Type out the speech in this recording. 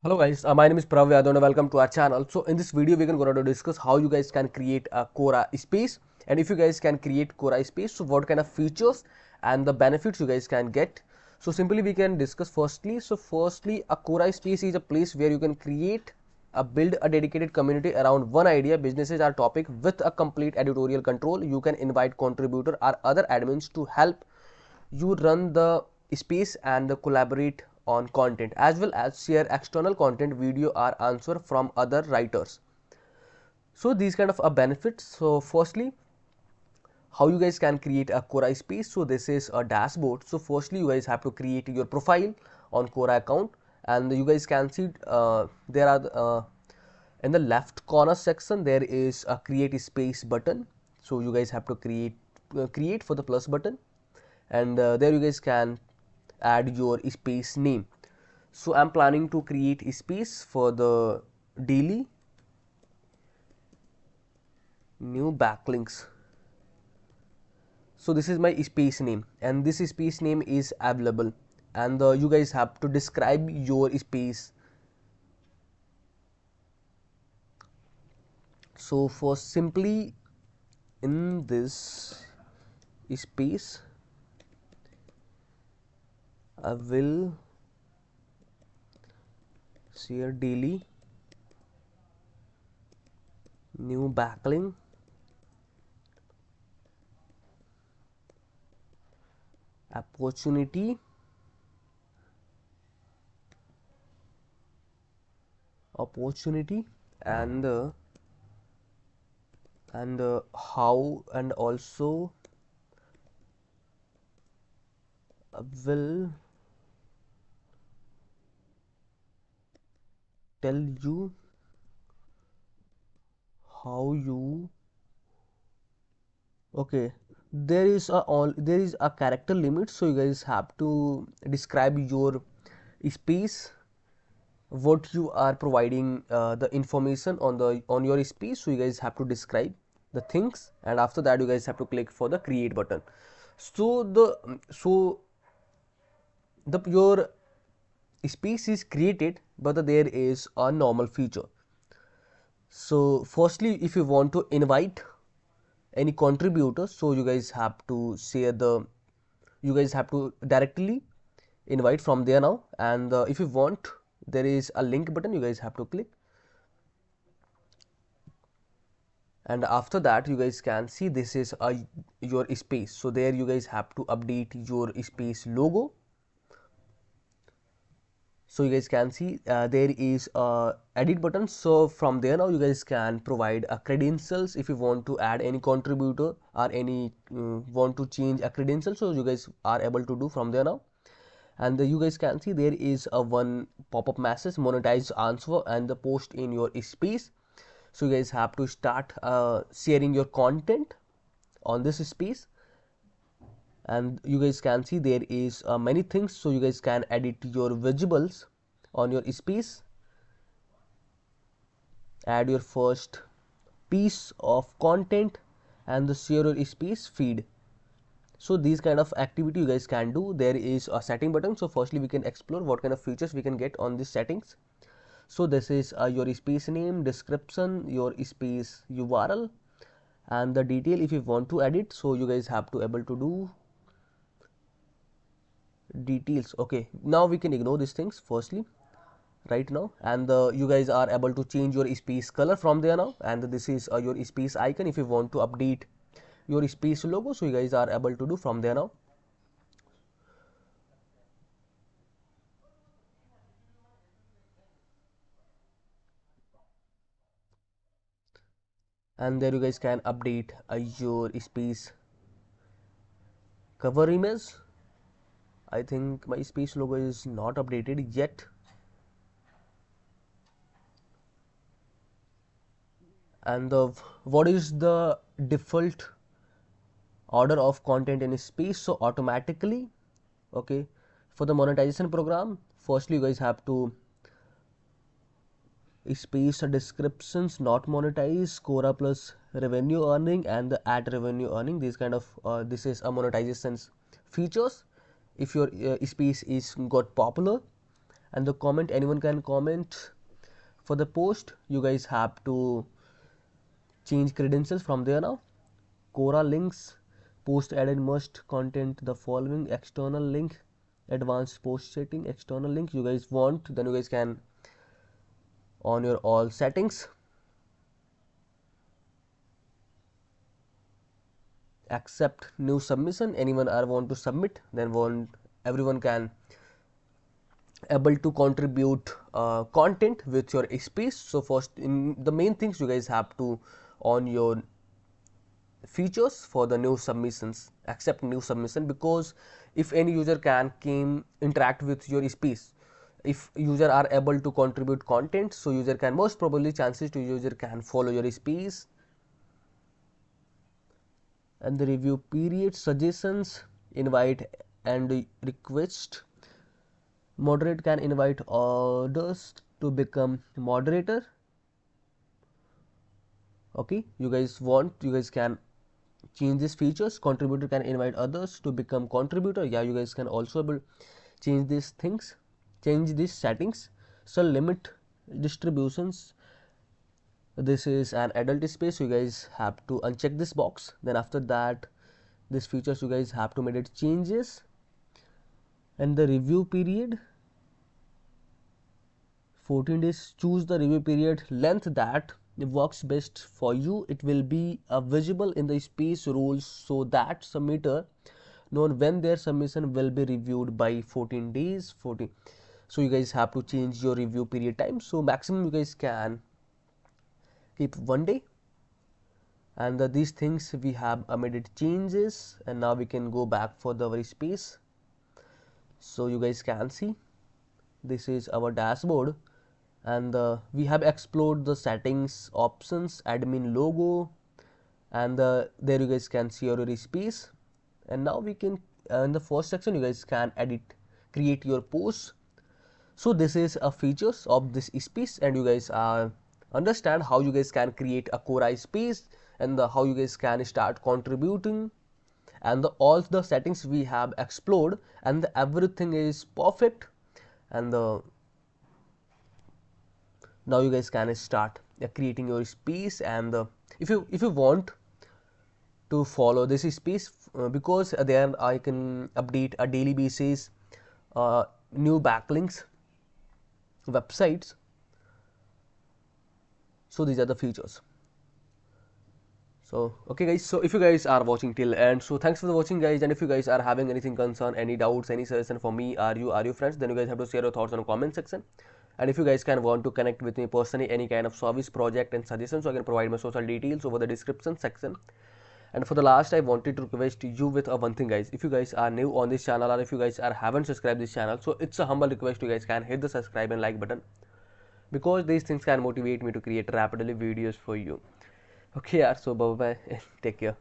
Hello guys, my name is Prav Yadav and welcome to our channel. So in this video we're going to discuss how you guys can create a Quora space, and if you guys can create Quora space, so what kind of features and the benefits you guys can get. So simply we can discuss firstly. So firstly, a Quora space is a place where you can create build a dedicated community around one idea, businesses or topic with a complete editorial control. You can invite contributor or other admins to help you run the space and collaborate on content, as well as share external content, video or answer from other writers. So these kind of benefits. So firstly, how you guys can create a Quora space. So this is a dashboard. So firstly, you guys have to create your profile on Quora account, and you guys can see there are in the left corner section there is a create space button. So you guys have to create for the plus button, and there you guys can add your space name. So I'm planning to create a space for the daily new backlinks. So this is my space name, and this space name is available, and you guys have to describe your space. So for simply in this space I will share daily new backlink opportunity and how, and also will tell you how you okay. There is a character limit, so you guys have to describe your space, what you are providing the information on your space. So you guys have to describe the things, and after that you guys have to click for the create button. So your space is created, but there is a normal feature. So firstly, if you want to invite any contributor, so you guys have to you guys have to directly invite from there now, and if you want, there is a link button, you guys have to click, and after that you guys can see this is your space. So there you guys have to update your space logo. So you guys can see there is a edit button. So from there now you guys can provide a credentials if you want to add any contributor or any want to change a credential, so you guys are able to do from there now. And you guys can see there is a one pop-up message, monetize answer and the post in your space. So you guys have to start sharing your content on this space, and you guys can see there is many things. So you guys can edit your visuals on your space, add your first piece of content, and the share your space feed. So these kind of activity you guys can do. There is a setting button. So firstly we can explore what kind of features we can get on these settings. So this is your space name, description, your space URL, and the detail if you want to edit. So you guys have to able to do details. Okay, now we can ignore these things firstly right now, and you guys are able to change your space color from there now, and this is your space icon if you want to update your space logo. So you guys are able to do from there now. And there you guys can update your space cover image. I think my space logo is not updated yet. And what is the default order of content in space? So automatically, okay, for the monetization program, firstly you guys have to space descriptions not monetize, Quora plus revenue earning, and the ad revenue earning. These kind of this is a monetization features if your space is got popular. And the comment, anyone can comment for the post. You guys have to change credentials from there now. Quora links, post added must content the following external link, advanced post setting, external link. You guys want, then you guys can on your all settings, accept new submission. Anyone are want to submit, then everyone can able to contribute content with your space. So first, in the main things you guys have to on your features for the new submissions, accept new submission, because if any user can interact with your space, if user are able to contribute content, so user can most probably chances to user can follow your space. And the review period, suggestions, invite and request, moderate can invite others to become moderator. Okay, you guys can change these features. Contributor can invite others to become contributor. Yeah, you guys can also change these things, change these settings. So limit distributions, this is an adult space, you guys have to uncheck this box. Then after that, these features you guys have to make it changes. And the review period, 14 days, choose the review period length that works best for you. It will be visible in the space rules so that submitter know when their submission will be reviewed by 14 days. So you guys have to change your review period time. So maximum you guys can keep 1 day. And these things we have made it changes, and now we can go back for the space. So you guys can see this is our dashboard, and we have explored the settings options, admin logo, and there you guys can see your space. And now we can in the first section you guys can edit, create your posts. So this is a features of this space, and you guys understand how you guys can create a Quora space, and how you guys can start contributing, and all the settings we have explored, and everything is perfect. And now you guys can start creating your space. And if you want to follow this space, because there I can update a daily basis new backlinks websites. So these are the features. So okay guys, so if you guys are watching till end, so thanks for watching guys. And if you guys are having anything concern, any doubts, any suggestion for me, are you friends, then you guys have to share your thoughts on the comment section. And if you guys can want to connect with me personally, any kind of service, project and suggestions, so I can provide my social details over the description section. And for the last, I wanted to request you with one thing guys. If you guys are new on this channel, or if you guys haven't subscribed this channel, so it's a humble request, you guys can hit the subscribe and like button, because these things can motivate me to create rapidly videos for you. Okay, so bye bye, take care.